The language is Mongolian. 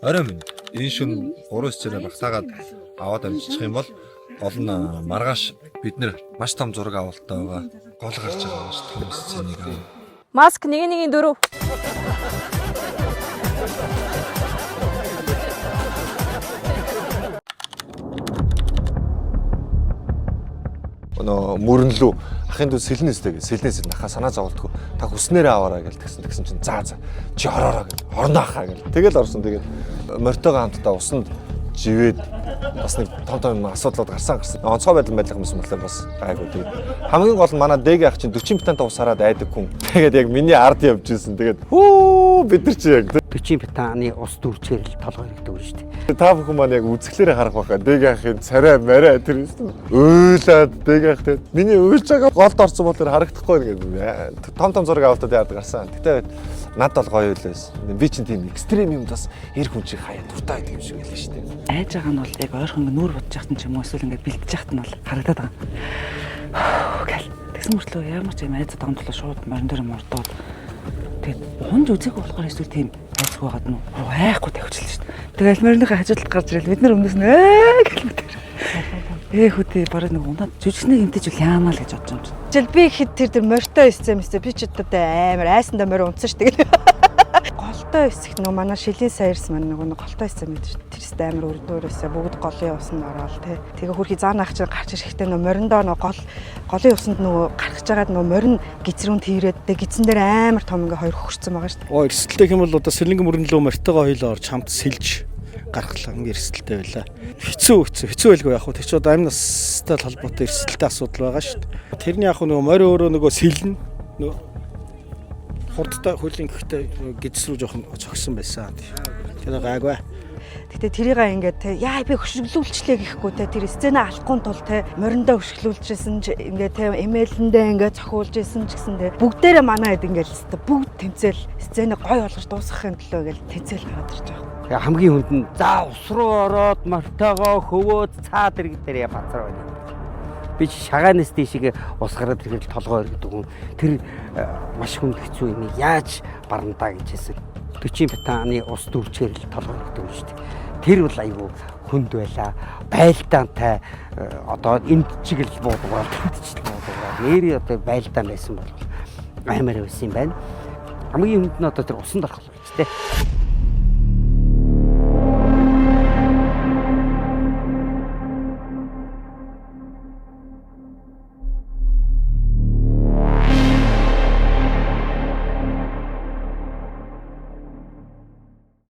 Орой минь энэ шөнө 3 сценаар багтаагаад аваад амжчих юм бол гол нь маргааш бид нэр маш том зураг авалтаа байгаа. Гол гарч байгаа маш том сценийг аа. Маск 114. Мөрөнлөө ахын дүү сэлнэстэй гэ сэлнэс нахаа санаа зовлтгүй та хүснээрээ аваараа гэл тэгсэн чинь заа чи ороороо гэл орно ахаа гэл тэгэл орсон тэгэл морьтойгоо хамтдаа усанд живээд бас нэг том асуудлууд гарсан онцгой байлах юмсан болохоор бас гайгүй тэгээд хамгийн гол нь манай дэг ах чинь 40 битантай ус хараад айдаг хүн тэгээд яг миний ард явж исэн тэгээд хөө бид нар чи яг 40 битаны ус дүүрчээр л толгой хэрэгтэй үү шүү дээ. Та бүхэн маань яг үзэхлээрээ харах байхаа дэг ахын царай марай тэр өөлөөд дэг ах тэгээд миний өөлж байгаа голд орсон болохоор харагдахгүй гэдэг том зураг авалтад яадаг гарсан. Гэтэ над бол гоё үлээс. Би чинь тийм экстрим юмд бас эр хүн шиг хаяа дуртай байдаг юм шиг байлаа шүү дээ. Айж байгаа нь бол яг ойрхон нүүр бодож яхад ч юм уу эсвэл ингээд бэлдэж яхад нь бол харагдаад байгаа. Гэл. Тэгсэн мөртлөө ямар ч юм айцад байгаа тулаа шууд морин дээр мордоод тэгээд хонж үзээгүй болохоор эсвэл тийм айцгүй байгаад нь айхгүй тавьчихлаа шүү дээ. Тэгээд мориныхаа хажуудалд гарч ирэл бид нар өмнөөс нь гэл хөтөө бараг нэг унаад жүжигчний гэмтэж үл яамаа л гэж бодож юм чинь. Жишээл би ихэд тэр морьтой эсцээ би ч одоо амар айсандаа морь унтсан шүү дээ. Голтой эсэх нөө манай шилийн саярс маань нөгөө голтой эсэх мэд шүү. Тэр эстэй амар өрдөрөөсөө бүгд голын усанд ороод тэгээ хөрхи заанах чинь гарч ирэхдээ нөө мориндоо нөө голын усанд нөгөө гаргаж байгаад нөө морин гизрүүн тийрээд гизэн дээр амар том ингээ хоёр хөрчсөн байгаа шүү. Оо эрсдэлтэй юм бол одоо сэлэнгэ мөрөнлөө мортойгоо хоёлоо орж хамт сэлж гаргалаа ингээ эрсдэлтэй байлаа. Хэцүү байлгүй яг хөө тэр ч одоо амь настай холбоотой эрсдэлтэй асуудал байгаа шүү дээ. Тэрний яг нөгөө морь өөрөө нөгөө сэлнэ нөгөө хурдтай хуулийн гэхдээ гидс рүү жоохон цогсон байсан. Тэр гайгүй. Гэтэ тэрийг ингээд яа би хөшөглүүлчлээ гэхгүй тэр сценаа алахгүй тул мориндоо хөшөглүүлчихсэн ингээд эмээлэндээ ингээд цохиулж исэн ч гэсэн бүгдээрээ манай хэд ингээд бүгд тэмцэл сценаа гой болгож дуусгахын төлөө ингээд тэмцэл гараад ирж байгаа. Хамгийн хүнд нь за ус руу ороод мортойгоо хөвөөд цаад иргэн дээр бацар байна. Би шагаанаас тийшээ ус гараад ирэхэд толгой өргөдөг юм. Тэр маш хүнд хэцүү юм яаж барандаа гэж хэлсэн. 40 битаны ус дүүрчээр л толгой өргөдөг юм шүү дээ. Тэр бол айгүй хүнд байлаа. Байлдаантай одоо энд чиг л буудгаад нэрээ одоо байлдаан байсан бол амар байсан юм байна. Хамгийн хүнд нь одоо тэр усанд орох л гэж дээ.